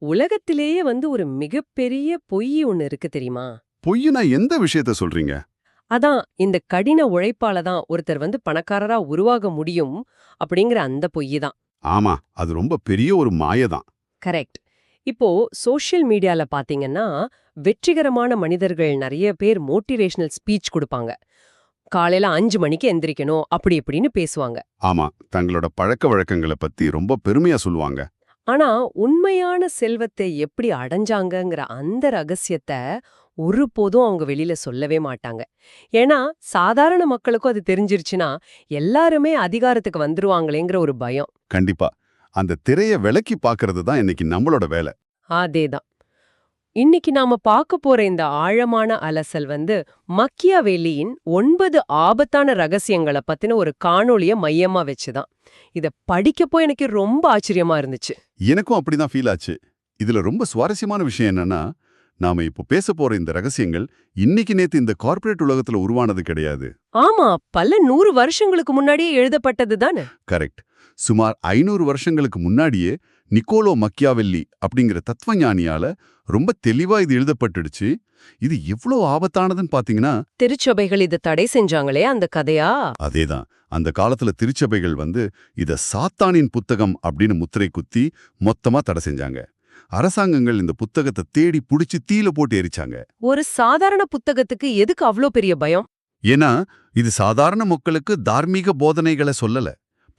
உலகத்திலேயே ஒரு மிகப்பெரிய பொய் ஒண்ணு இருக்கு தெரியுமா? பொய்னா எந்த விஷயத்த சொல்றீங்க? அதான் இந்த கடின உழைப்பால தான் ஒருத்தர் பணக்காரரா உருவாக முடியும் அப்படிங்கிற அந்த பொய் தான். ஆமா, அது ரொம்ப பெரிய ஒரு மாய தான். கரெக்ட். இப்போ சோஷியல் மீடியால பாத்தீங்கன்னா, வெற்றிகரமான மனிதர்கள் நெறைய பேர் மோட்டிவேஷனல் ஸ்பீச் குடுப்பாங்க. காலையில 5 மணிக்கு எந்திரிக்கணும் அப்படி இப்படின்னு பேசுவாங்க. ஆமா, தங்களோட பழக்கவழக்கங்கள பத்தி ரொம்ப பெருமையா சொல்லுவாங்க. ஆனா உண்மையான செல்வத்தை எப்படி அடைஞ்சாங்கங்கிற அந்த ரகசியத்தை ஒருபோதும் அவங்க வெளியில சொல்லவே மாட்டாங்க. ஏன்னா சாதாரண மக்களுக்கும் அது தெரிஞ்சிருச்சுன்னா எல்லாருமே அதிகாரத்துக்கு வந்துருவாங்களேங்கிற ஒரு பயம். கண்டிப்பா. அந்த திரைய விலக்கி பார்க்கிறது தான் இன்னைக்கு நம்மளோட வேலை. அதேதான். இன்னைக்கு நாம பார்க்க போற இந்த ஆழமான அலசல் மக்கியாவேலியின் 9 ஆபத்தான ரகசியங்களை பத்தின ஒரு காணொளிய மையமா வச்சுதான். இத படிக்கப்போ எனக்கு ரொம்ப ஆச்சரியமா இருந்துச்சு. எனக்கும் அப்படிதான் ஃபீல் ஆச்சு. இதுல ரொம்ப சுவாரஸ்யமான விஷயம் என்னன்னா, நாம இப்போ பேச போற இந்த ரகசியங்கள் இன்னைக்கு நேத்து இந்த கார்ப்பரேட் உலகத்துல உருவானது கிடையாது. ஆமா, பல 100 வருஷங்களுக்கு முன்னாடியே எழுதப்பட்டது தானே. கரெக்ட். சுமார் 500 வருஷங்களுக்கு முன்னாடியே நிக்கோலோ மக்கியாவெல்லி அப்படிங்கிற தத்துவஞானியால ரொம்ப தெளிவா இது எழுதப்பட்டுடுச்சு. இது எவ்வளவு ஆபத்தானதுன்னு பாத்தீங்கன்னா, திருச்சபைகள் இத தடை செஞ்சாங்களே அந்த கதையா? அதேதான். அந்த காலத்துல திருச்சபைகள் இத சாத்தானின் புத்தகம் அப்படின்னு முத்திரை குத்தி மொத்தமா தடை செஞ்சாங்க. அரசாங்கங்கள் இந்த புத்தகத்தை தேடி புடிச்சு தீல போட்டு எரிச்சாங்க. ஒரு சாதாரண புத்தகத்துக்கு எதுக்கு அவ்ளோ பெரிய பயம்? ஏன்னா இது சாதாரண மக்களுக்கு தார்மீக போதனைகளை சொல்லல.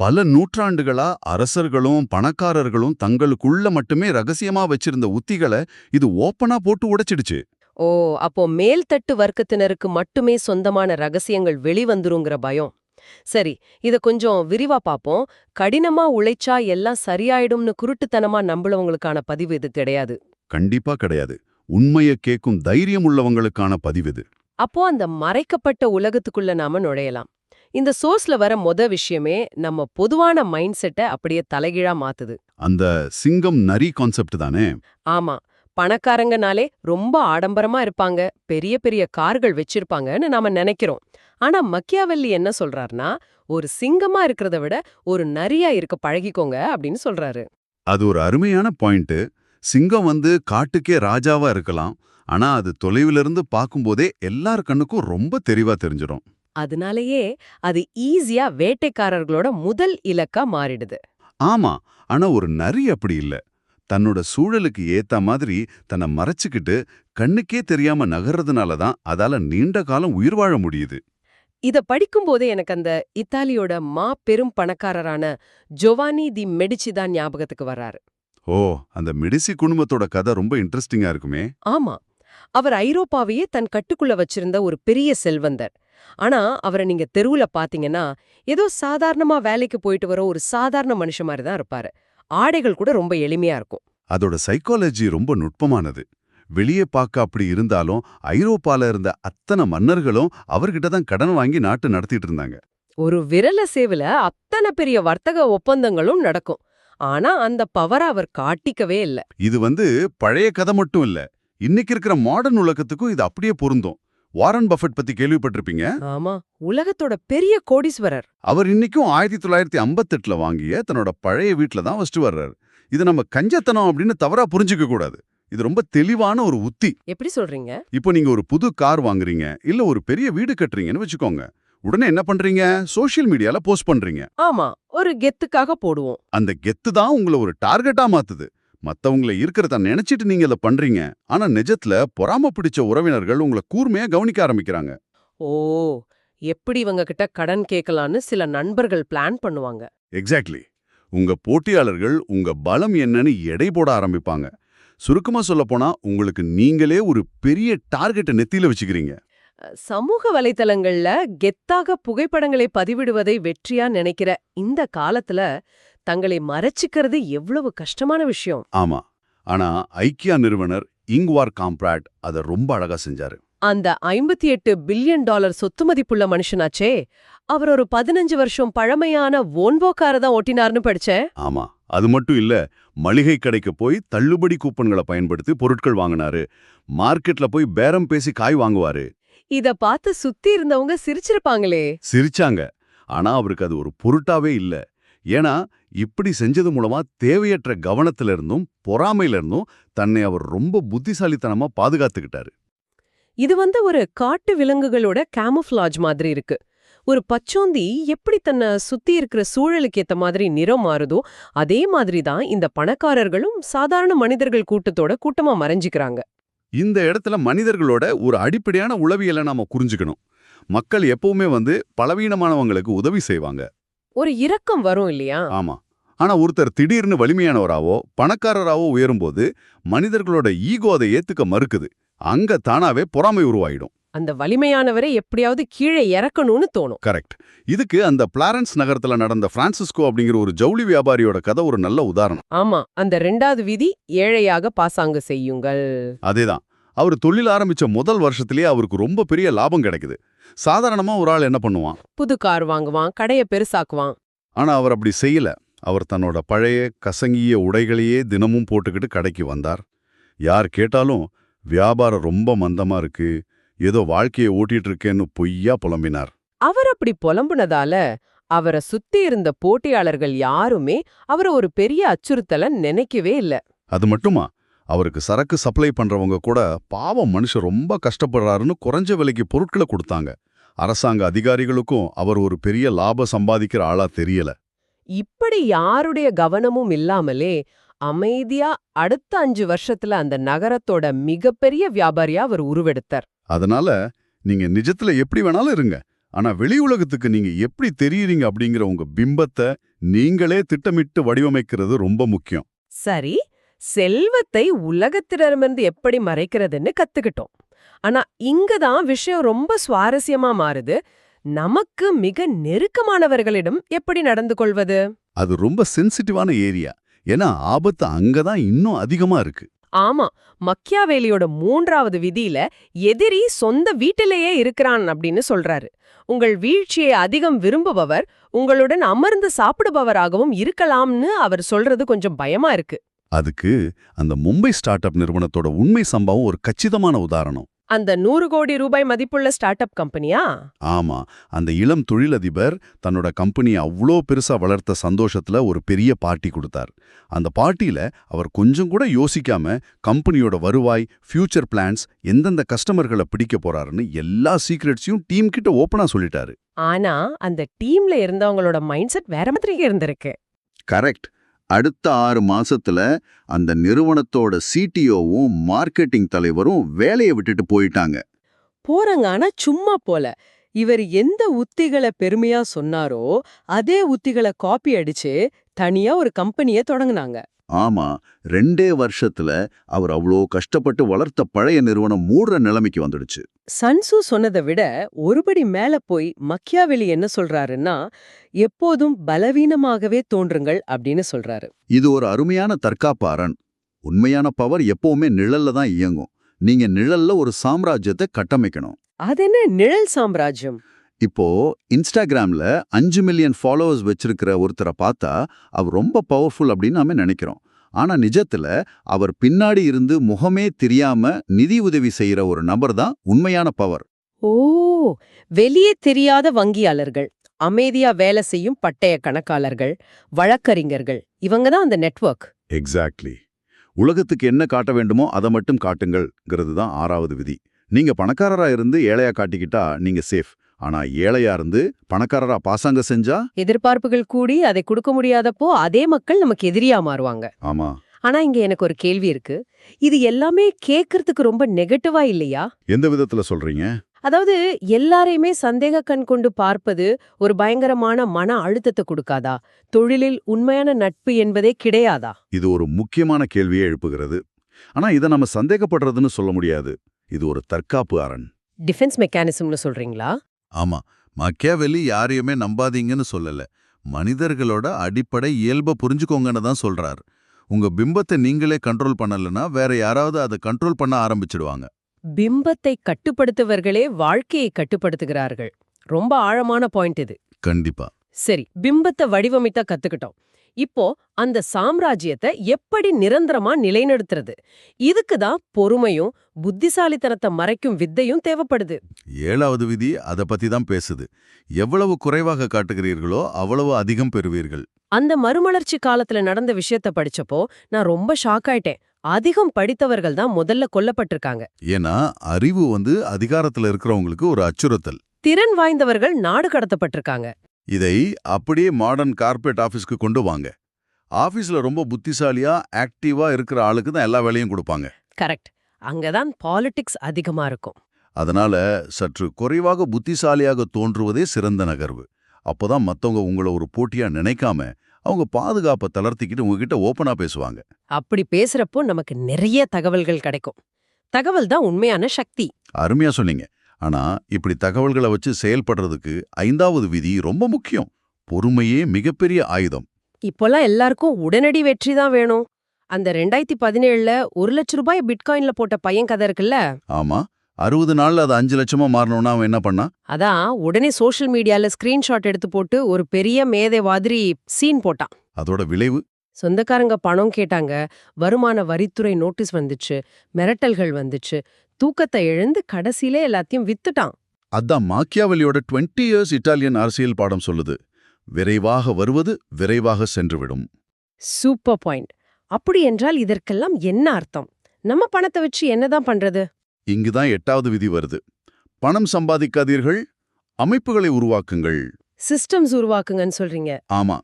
பல நூற்றாண்டுகளா அரசர்களும் பணக்காரர்களும் தங்களுக்குள்ள மட்டுமே ரகசியமா வச்சிருந்த உத்திகளை இது ஓப்பனா போட்டு உடைச்சிடுச்சு. ஓ, அப்போ மேல்தட்டு வர்க்கத்தினருக்கு மட்டுமே சொந்தமான ரகசியங்கள் வெளிவந்துருங்கிற பயம். சரி, இத கொஞ்சம் விரிவா பாப்போம். கடினமா உழைச்சா எல்லாம் சரியாயிடும்னு குருட்டுத்தனமா நம்புறவங்களுக்கான பதிவு இது கிடையாது. கண்டிப்பா கிடையாது. உண்மையை கேட்கும் தைரியம் உள்ளவங்களுக்கான பதிவு இது. அப்போ அந்த மறைக்கப்பட்ட உலகத்துக்குள்ள நாம நுழையலாம். இந்த சோர்ஸ்ல வர விஷயமே நம்ம பொதுவான மைண்ட் செட்டை அப்படியே தலைகீழா மாத்துது. அந்த சிங்கம் நரி கான்செப்ட் தானே? ஆமா, பணக்காரங்கனாலே ரொம்ப ஆடம்பரமா இருப்பாங்க, பெரிய பெரிய கார்கள் வச்சிருப்பாங்கன்னு நாம நினைக்கிறோம். ஆனா மக்கியாவெல்லி என்ன சொல்றாருன்னா, ஒரு சிங்கமா இருக்கிறத விட ஒரு நரியா இருக்க பழகிக்கோங்க அப்படின்னு சொல்றாரு. அது ஒரு அருமையான பாயிண்ட். சிங்கம் காட்டுக்கே ராஜாவா இருக்கலாம். ஆனா அது தொலைவிலிருந்து பார்க்கும்போதே எல்லார் கண்ணுக்கும் ரொம்ப தெளிவா தெரிஞ்சிடும். அதனாலேயே அது ஈஸியா வேட்டைக்காரர்களோட முதல் இலக்கா மாறிடுது. ஆமா, ஆனா ஒரு நரி அப்படி இல்ல. தன்னோட சூழலுக்கு ஏத்த மாதிரி தன்னை மறைச்சுக்கிட்டு கண்ணுக்கே தெரியாம நகர்றதுனால தான் அதால நீண்ட காலம் உயிர் வாழ முடியுது. இத படிக்கும்போதே எனக்கு அந்த இத்தாலியோட பெரும் பணக்காரரான ஜோவானி தி மெடிச்சி தான் ஞாபகத்துக்கு வர்றாரு. ஓ, அந்த மெடிசி குடும்பத்தோட கதை ரொம்ப இன்ட்ரெஸ்டிங்கா இருக்குமே. ஆமா, அவர் ஐரோப்பாவையே தன் கட்டுக்குள்ள வச்சிருந்த ஒரு பெரிய செல்வந்தர். ஆனா அவரை நீங்க தெருவுல பாத்தீங்கன்னா ஏதோ சாதாரணமா வேலைக்கு போயிட்டு வர ஒரு சாதாரண மனுஷன் மாதிரி தான் இருப்பாரு. ஆடைகள் கூட ரொம்ப எளிமையா இருக்கும். அதோட சைக்காலஜி ரொம்ப நுட்பமானது. வெளியே பார்க்க அப்படி இருந்தாலும் ஐரோப்பால இருந்த அத்தனை மன்னர்களும் அவர்கிட்ட தான் கடன் வாங்கி நாட்டு நடத்திட்டு இருந்தாங்க. ஒரு விரல சேவுல அத்தனை பெரிய வர்த்தக ஒப்பந்தங்களும் நடக்கும். ஆனா அந்த பவரை அவர் காட்டிக்கவே இல்ல. இது பழைய கதை மட்டும் இல்ல. இன்னைக்கு இருக்கிற மாடர்ன் உலகத்துக்கும் இது அப்படியே பொருந்தும். வாரன் பஃபெட் பத்தி கேள்விப்பட்டிருப்பீங்க. ஆமா, உலகத்தோட பெரிய கோடீஸ்வரர். அவர் இன்னைக்கும் 1958ல வாங்கிய தன்னோட பழைய வீட்டுல தான் வசிச்சு வர்றாரு. இது நம்ம கஞ்சத்தனம் அப்படின்னு தவறா புரிஞ்சுக்க கூடாது. இது ரொம்ப தெளிவான ஒரு உத்தி. எப்படி சொல்றீங்க? இப்போ நீங்க ஒரு புது கார் வாங்குறீங்க, இல்ல ஒரு பெரிய வீடு கட்டுறீங்கன்னு வச்சுக்கோங்க. உடனே என்ன பண்றீங்க? சோஷியல் மீடியால போஸ்ட் பண்றீங்க. ஆமா, ஒரு கெத்துக்காக போடுவோம். அந்த கெத்து தான் உங்களை ஒரு டார்கெட்டா மாத்துது. மத்தவங்கள இருக்கிறத நினைச்சிட்டு நீங்க இத பண்றீங்க. ஆனா நிஜத்துல பொறாம பிடிச்ச உறவினர்கள் உங்களை கூர்மையா கவனிக்க ஆரம்பிக்கிறாங்க. ஓ, எப்படி இவங்க கிட்ட கடன் கேட்கலான்னு சில நண்பர்கள் பிளான் பண்ணுவாங்க. எக்ஸாக்ட்லி. உங்க போட்டியாளர்கள் உங்க பலம் என்னன்னு எடை போட ஆரம்பிப்பாங்க. சுருக்கமா சொல்லப்போனா உங்களுக்கு நீங்களே ஒரு பெரிய டார்கெட்டை நெத்தியில வச்சுக்கிறீங்க. சமூக வலைத்தளங்கள்ல கெத்தாக புகைப்படங்களை பதிவிடுவதை வெற்றியா நினைக்கிற இந்த காலத்துல தங்களை மறைச்சிக்கிறது எவ்வளவு கஷ்டமான விஷயம். ஆமா. ஆனா ஐக்கியா நிறுவனர் இங்வார் காம்ப்ராட் அத ரொம்ப அழகா செஞ்சாரு. அந்த $58 பில்லியன் சொத்து மதிப்புள்ள மனுஷனாச்சே, அவர் ஒரு 15 வருஷம் பழமையான வோல்வோ காரை தான் ஓட்டினார்னு படிச்சேன். ஆமா, அது மட்டும் இல்ல, மளிகை கடைக்கு போய் தள்ளுபடி கூப்பன்களை பயன்படுத்தி பொருட்கள் வாங்கினாரு. மார்க்கெட்ல போய் பேரம் பேசி காய் வாங்குவாரு. இத பார்த்து சுத்தி இருந்தவங்க சிரிச்சிருப்பாங்களே. சிரிச்சாங்க. ஆனா அவருக்கு அது ஒரு பொருட்டாவே இல்ல. ஏன்னா இப்படி செஞ்சது மூலமா தேவையற்ற கவனத்திலிருந்தும் பொறாமையிலிருந்தும் தன்னை அவர் ரொம்ப புத்திசாலித்தனமா பாதுகாத்துக்கிட்டாரு. இது ஒரு காட்டு விலங்குகளோட கேமோஃப்ளாஜ் மாதிரி இருக்கு. ஒரு பச்சோந்தி எப்படி தன்னை சுத்தி இருக்கிற சூழலுக்கு ஏத்த மாதிரி நிறம் மாறுதோ அதே மாதிரி தான் இந்த பணக்காரர்களும் சாதாரண மனிதர்கள் கூட்டத்தோட கூட்டமா மறைஞ்சிக்கிறாங்க. இந்த இடத்துல மனிதர்களோட ஒரு அடிப்படையான உளவியலை நாம புரிஞ்சுக்கணும். மக்கள் எப்பவுமே பலவீனமானவங்களுக்கு உதவி செய்வாங்க. ஒரு இரக்கம் வரும் இல்லையா? ஆமா. ஆனா ஒருத்தர் திடீர்னு வலிமையானவராவோ பணக்காரராவோ உயரும்போது மனிதர்களோட ஈகோ அதை ஏத்துக்க மறுக்குது. அங்க தானாவே பொறாமை உருவாயிடும். அந்த வலிமையானவரை எப்படியாவது கீழே இறக்கணும்னு தோணும். கரெக்ட். இதுக்கு அந்த பிளாரன்ஸ் நகரத்துல நடந்த பிரான்சிஸ்கோ அப்படிங்கிற ஒரு ஜவுளி வியாபாரியோட கதை ஒரு நல்ல உதாரணம். ஆமா, அந்த 2வது விதி ஏழையாக பாசாங்கு செய்யுங்கள். அதேதான். அவர் தொழில் ஆரம்பிச்ச முதல் வருஷத்திலேயே அவருக்கு ரொம்ப பெரிய லாபம் கிடைக்குது. சாதாரணமா ஒரு ஆள் என்ன பண்ணுவான்? புது கார் வாங்குவான், கடைய பெருசாக்குவான். ஆனா அவர் அப்படி செய்யல. அவர் தன்னோட பழைய கசங்கிய உடைகளையே தினமும் போட்டுக்கிட்டு கடைக்கு வந்தார். யார் கேட்டாலும் வியாபாரம் ரொம்ப மந்தமா இருக்கு, ஏதோ வாழ்க்கையை ஓட்டிட்டு இருக்கேன்னு பொய்யா புலம்பினார். அவர் அப்படி புலம்புனதால அவரை சுத்தி இருந்த போட்டியாளர்கள் யாருமே அவரை ஒரு பெரிய அச்சுறுத்தல நினைக்கவே இல்ல. அது மட்டுமா, அவருக்கு சரக்கு சப்ளை பண்றவங்க கூட பாவம் மனுஷன் ரொம்ப கஷ்டப்படுறாருன்னு குறைஞ்ச விலைக்கு பொருட்களை கொடுத்தாங்க. அரசாங்க அதிகாரிகளுக்கும் அவர் ஒரு பெரிய லாபம் சம்பாதிக்கிற ஆளா தெரியல. இப்படி யாருடைய கவனமும் இல்லாமலே அமைதியா அடுத்த 5 வருஷத்துல அந்த நகரத்தோட மிகப்பெரிய வியாபாரியா அவர் உருவெடுத்தார். அதனால நீங்க நிஜத்துல எப்படி வேணாலும் இருங்க, ஆனா வெளி உலகத்துக்கு நீங்க எப்படி தெரியுறீங்க அப்படிங்கிற உங்க பிம்பத்தை நீங்களே திட்டமிட்டு வடிவமைக்கிறது ரொம்ப முக்கியம். சரி, செல்வத்தை உலகத்திடமிருந்து எப்படி மறைக்கிறதுன்னு கத்துக்கிட்டோம். ஆனா இங்கதான் விஷயம் ரொம்ப சுவாரஸ்யமா மாறுது. நமக்கு மிக நெருக்கமானவர்களிடம் எப்படி நடந்து கொள்வது? அது ரொம்ப சென்சிட்டிவான ஏரியா. ஏன்னா ஆபத்து அங்கதான் இன்னும் அதிகமா இருக்கு. ஆமா, மக்கியாவேலியோட 3வது விதியில எதிரி சொந்த வீட்டிலேயே இருக்கிறான் அப்படின்னு சொல்றாரு. உங்கள் வீழ்ச்சியை அதிகம் விரும்புபவர் உங்களுடன் அமர்ந்து சாப்பிடுபவராகவும் இருக்கலாம்னு அவர் சொல்றது கொஞ்சம் பயமா இருக்கு. அதுக்கு அந்த மும்பை ஸ்டார்ட் அப் நிறுவனத்தோட உண்மை சம்பவம் ஒரு கச்சிதமான உதாரணம். அந்த 100 கோடி ரூபாய் மதிப்புள்ள ஸ்டார்ட் அப் கம்பெனியா? ஆமா. அந்த இளம் தொழிலதிபர் தன்னோட கம்பெனியை அவ்வளோ பெருசா வளர்த்த சந்தோஷத்துல ஒரு பெரிய பார்ட்டி கொடுத்தார். அந்த பார்ட்டியில அவர் கொஞ்சம் கூட யோசிக்காம கம்பெனியோட வருவாய், ஃபியூச்சர் பிளான்ஸ், எந்தெந்த கஸ்டமர்களை பிடிக்க போறாருன்னு எல்லா சீக்ரெட்ஸையும் டீம் கிட்ட ஓப்பனா சொல்லிட்டாரு. ஆனா அந்த டீம்ல இருந்தவங்களோட மைண்ட் செட் வேற மாதிரி இருந்திருக்கு. கரெக்ட். அடுத்த 6 மாசத்துல அந்த நிறுவனத்தோட சிடிஓவும் மார்க்கெட்டிங் தலைவரும் வேலையை விட்டுட்டு போயிட்டாங்க. போறாங்க, ஆனா சும்மா போல. இவர் எந்த உத்திகளை பெருமையா சொன்னாரோ அதே உத்திகளை காப்பி அடிச்சு தனியா ஒரு கம்பெனியை தொடங்குனாங்க. ஆமா, 2 வருஷத்துல அவர் அவ்வளோ கஷ்டப்பட்டு வளர்த்த பழைய நிறுவனம் மூடுற நிலைமைக்கு வந்துடுச்சு. சன்சு சொன்னதை விட ஒருபடி மேல போய் மக்கியாவெலி என்ன சொல்றாருன்னா, எப்போதும் பலவீனமாகவே தோன்றுங்கள் அப்படின்னு சொல்றாரு. இது ஒரு அருமையான தற்காப்பு அரண். உண்மையான பவர் எப்பவுமே நிழல்ல தான் இயங்கும். நீங்க நிழல்ல ஒரு சாம்ராஜ்யத்தை கட்டமைக்கணும். அதென்ன நிழல் சாம்ராஜ்யம்? இப்போ இன்ஸ்டாகிராம்ல 5 மில்லியன் ஃபாலோவர்ஸ் வச்சிருக்கிற ஒருத்தரை பார்த்தா அவர் ரொம்ப பவர்ஃபுல் அப்படின்னு நாம நினைக்கிறோம். ஆனா நிஜத்துல அவர் பின்னாடி இருந்து முகமே தெரியாம நிதி உதவி செய்யற ஒரு நபர் தான் உண்மையான பவர். ஓ, வெளியே தெரியாத வங்கியாளர்கள், அமைதியா வேலை செய்யும் பட்டய கணக்காளர்கள், வழக்கறிஞர்கள், இவங்க தான் அந்த நெட்வொர்க். எக்ஸாக்ட்லி. உலகத்துக்கு என்ன காட்ட வேண்டுமோ அதை மட்டும் காட்டுங்கள்ங்கிறது தான் 6வது விதி. நீங்க பணக்காரரா இருந்து ஏழையா காட்டிக்கிட்டா நீங்க சேஃப். ஆனா ஏழையா இருந்து பணக்காரரா பாசாங்க செஞ்சா எதிர்பார்ப்புகள் கூடி அதை கொடுக்க முடியாதப்போ அதே மக்கள் நமக்கு எதிரியா மாறுவாங்க. ஆமா. ஆனா இங்க எனக்கு ஒரு கேள்வி இருக்கு. இது எல்லாமே கேட்கறதுக்கு ரொம்ப நெகட்டிவா இல்லையா? எந்த விதத்துல சொல்றீங்க? அதாவது எல்லாரையுமே சந்தேக கண் கொண்டு பார்ப்பது ஒரு பயங்கரமான மன அழுத்தத்தை கொடுக்காதா? தொழிலில் உண்மையான நட்பு என்பதே கிடையாதா? இது ஒரு முக்கியமான கேள்வியை எழுப்புகிறது. ஆனா இதை நம்ம சந்தேகப்படுறதுன்னு சொல்ல முடியாது. இது ஒரு தற்காப்பு அரண். டிஃபென்ஸ் மெக்கானிசம்னு சொல்றீங்களா? ஆமா. மக்கியாவெலி யாரையுமே நம்பாதீங்கன்னு சொல்லல. மனிதர்களோட அடிப்படை இயல்பை புரிஞ்சுக்கோங்கன்னு தான் சொல்றார். உங்க பிம்பத்தை நீங்களே கண்ட்ரோல் பண்ணலன்னா வேற யாராவது அதை கண்ட்ரோல் பண்ண ஆரம்பிச்சிடுவாங்க. பிம்பத்தை கட்டுப்படுத்துவர்களே வாழ்க்கையை கட்டுப்படுத்துகிறார்கள். ரொம்ப ஆழமான பாயிண்ட் இது. கண்டிப்பா. சரி, பிம்பத்தை வடிவமைத்தா கத்துக்கிட்டோம். இப்போ அந்த சாம்ராஜ்யத்தை எப்படி நிரந்தரமா நிலைநிறுத்துறது? இதுக்கு தான் பொறுமையும் புத்திசாலித்தனத்தை மறைக்கும் வித்தையும் தேவைப்படுது. 7வது விதி அதை பத்தி தான் பேசுது. எவ்வளவு குறைவாக காட்டுகிறீர்களோ அவ்வளவு அதிகம் பெறுவீர்கள். அந்த மறுமலர்ச்சி காலத்துல நடந்த விஷயத்த படிச்சப்போ நான் ரொம்ப ஷாக் ஆயிட்டேன். அதிகம் படித்தவர்கள் தான் முதல்ல கொல்லப்பட்டிருக்காங்க. ஏன்னா அறிவு அதிகாரத்துல இருக்கிறவங்களுக்கு ஒரு அச்சுறுத்தல். திறன் வாய்ந்தவர்கள் நாடு கடத்தப்பட்டிருக்காங்க. இதை அப்படியே மாடர்ன் கார்ப்பரேட் ஆபீஸ்க்கு கொண்டு வாங்க. ஆபீஸ்ல ரொம்ப புத்திசாலியா ஆக்டிவா இருக்கிற ஆளுக்கு தான் எல்லா வேலையும் கொடுப்பாங்க. கரெக்ட். அங்கதான் பாலிடிக்ஸ் அதிகமா இருக்கும். அதனால சற்று குறைவாக புத்திசாலியாக தோன்றுவதே சிறந்த நகர்வு. அப்போதான் மத்தவங்க உங்களை ஒரு போட்டியா நினைக்காம அவங்க பாதுகாப்பை தளர்த்திக்கிட்டு உங்ககிட்ட ஓப்பனா பேசுவாங்க. அப்படி பேசுறப்போ நமக்கு நிறைய தகவல்கள் கிடைக்கும். தகவல் தான் உண்மையான சக்தி. அருமையா சொன்னீங்க. ஆனா இப்படி தகவல்களை வச்சு செயல்படுறதுக்கு 5வது விதி ரொம்ப முக்கியம். பொறுமையே மிகப்பெரிய ஆயுதம். இப்போலாம் எல்லாருக்கும் உடனடி வெற்றி தான் வேணும். அந்த 2017ல 1 லட்சம் ரூபாய் பிட்காயின்ல போட்ட பையன் கதை இருக்குல்ல. ஆமா, 60 நாள்ல அது 5 லட்சமா மாறணும்னா அவன் என்ன பண்ணா? அதான் உடனே சோஷியல் மீடியால ஸ்கிரீன்ஷாட் எடுத்து போட்டு ஒரு பெரிய மேதை மாதிரி சீன் போட்டான். அதோட விளைவு சொந்தக்காரங்க பணம் கேட்டாங்க, வருமான வரித்துறை நோட்டீஸ் வந்துச்சு, மிரட்டல்கள் வந்துச்சு, தூக்கத்தை இழந்து கடைசியிலே எல்லாத்தையும் வித்துட்டான். அதான் மாக்கியாவெல்லியோட 20 இயர்ஸ் இட்டாலியன் அரசியல் பாடம் சொல்லுது. விரைவாக வருவது விரைவாக சென்றுவிடும். Super point. அப்படி என்றால் இதற்கெல்லாம் என்ன அர்த்தம்? நம்ம பணத்தை வச்சு என்னதான் பண்றது? இங்குதான் 8வது விதி வருது. பணம் சம்பாதிக்காதீர்கள், அமைப்புகளை உருவாக்குங்கள். சிஸ்டம்ஸ் உருவாக்குங்கன்னு சொல்றீங்க. ஆமா,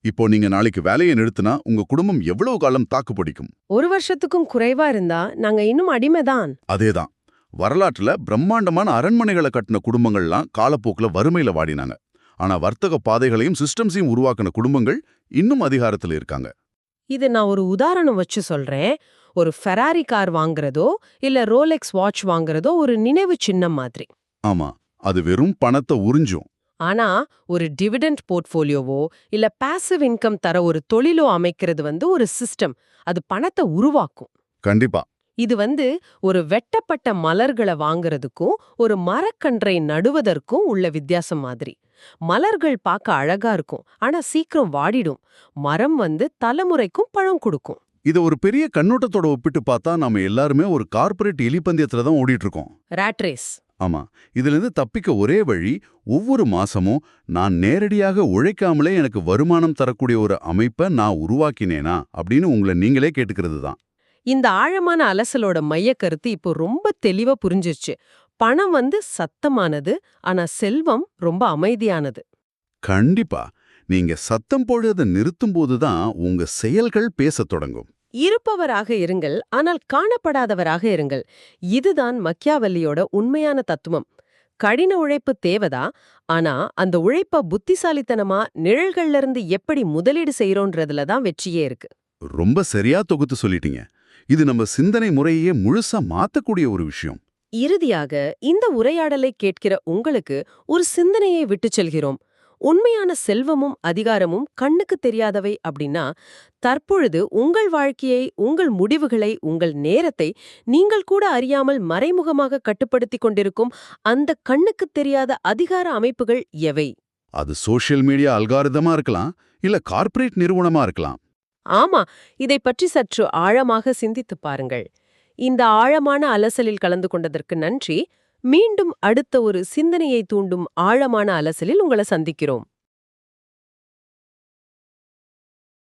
இப்போ நீங்க நாளைக்கு வேலையை நிறுத்தினா உங்க குடும்பம் எவ்வளவு காலம் தாக்கு பிடிக்கும்? 1 வருஷத்துக்கும் குறைவா இருந்தா நாங்க இன்னும் அடிமைதான். அதேதான். வரலாற்றுல பிரம்மாண்டமான அரண்மனைகளை கட்டின குடும்பங்கள்லாம் காலப்போக்குல வறுமையில வாடினாங்க. ஆனா வர்த்தக பாதைகளையும் சிஸ்டம்ஸையும் உருவாக்கின குடும்பங்கள் இன்னும் அதிகாரத்துல இருக்காங்க. இது நான் ஒரு உதாரணம் வச்சு சொல்றேன். ஒரு ஃபெராரி கார் வாங்குறதோ இல்ல ரோலெக்ஸ் வாட்ச் வாங்குறதோ ஒரு நினைவு சின்னம் மாதிரி. ஆமா, அது வெறும் பணத்தை உறிஞ்சும். ஆனா ஒரு டிவிடெண்ட் போர்ட்ஃபோலியோவோ இல்ல பாசிவ் இன்கம் தர ஒரு தொழிலோ அமைக்கிறது ஒரு சிஸ்டம். அது பணத்தை உருவாக்கும். கண்டிப்பா. இது ஒரு வெட்டப்பட்ட மலர்களை வாங்குறதுக்கும் ஒரு மரக்கன்றை நடுவதற்கும் உள்ள வித்தியாசம் மாதிரி. மலர்கள் பார்க்க அழகா இருக்கும், ஆனா சீக்கிரம் வாடிடும். மரம் தலைமுறைக்கும் பழம் கொடுக்கும். இத ஒரு பெரிய கண்ணோட்டத்தோட ஒப்பிட்டு பார்த்தா நாம எல்லாருமே ஒரு கார்ப்பரேட் எலிப்பந்தயத்துல தான் ஓடிட்டு இருக்கோம். Rat race. ஆமா, இதிலிருந்து தப்பிக்க ஒரே வழி, ஒவ்வொரு மாசமும் நான் நேரடியாக உழைக்காமலே எனக்கு வருமானம் தரக்கூடிய ஒரு அமைப்பை நான் உருவாக்கினேனா அப்படின்னு உங்களை நீங்களே கேட்டுக்கிறது தான். இந்த ஆழமான அலசலோட மையக்கருத்து இப்போ ரொம்ப தெளிவா புரிஞ்சிருச்சு. பணம் சத்தமானது, ஆனா செல்வம் ரொம்ப அமைதியானது. கண்டிப்பா. நீங்க சத்தம் போடுறதை நிறுத்தும் போதுதான் உங்க செயல்கள் பேசத் தொடங்கும். இருப்பவராக இருங்கள், ஆனால் காணப்படாதவராக இருங்கள். இதுதான் மக்கியாவெல்லியோட உண்மையான தத்துவம். கடின உழைப்பு தேவைதா, ஆனா அந்த உழைப்ப புத்திசாலித்தனமா நிழல்கள்ல இருந்து எப்படி முதலீடு செய்யறோன்றதுல தான் வெற்றியே இருக்கு. ரொம்ப சரியா தொகுத்து சொல்லிட்டீங்க. இது நம்ம சிந்தனை முறையே முழுசா மாத்தக்கூடிய ஒரு விஷயம். இறுதியாக இந்த உரையாடலை கேட்கிற உங்களுக்கு ஒரு சிந்தனையை விட்டுச் செல்கிறோம். உண்மையான செல்வமும் அதிகாரமும் கண்ணுக்கு தெரியாதவை அப்படின்னா, தற்பொழுது உங்கள் வாழ்க்கையை, உங்கள் முடிவுகளை, உங்கள் நேரத்தை நீங்கள் கூட அறியாமல் மறைமுகமாக கட்டுப்படுத்திக் கொண்டிருக்கும் அந்த கண்ணுக்கு தெரியாத அதிகார அமைப்புகள் எவை? அது சோஷியல் மீடியா அல்காரிதமா இருக்கலாம், இல்ல கார்ப்பரேட் நிறுவனமா இருக்கலாம். ஆமா, இதை பற்றி சற்று ஆழமாக சிந்தித்துப் பாருங்கள். இந்த ஆழமான அலசலில் கலந்து கொண்டதற்கு நன்றி. மீண்டும் அடுத்த ஒரு சிந்தனையை தூண்டும் ஆழமான அலசலில் உங்களை சந்திக்கிறோம்.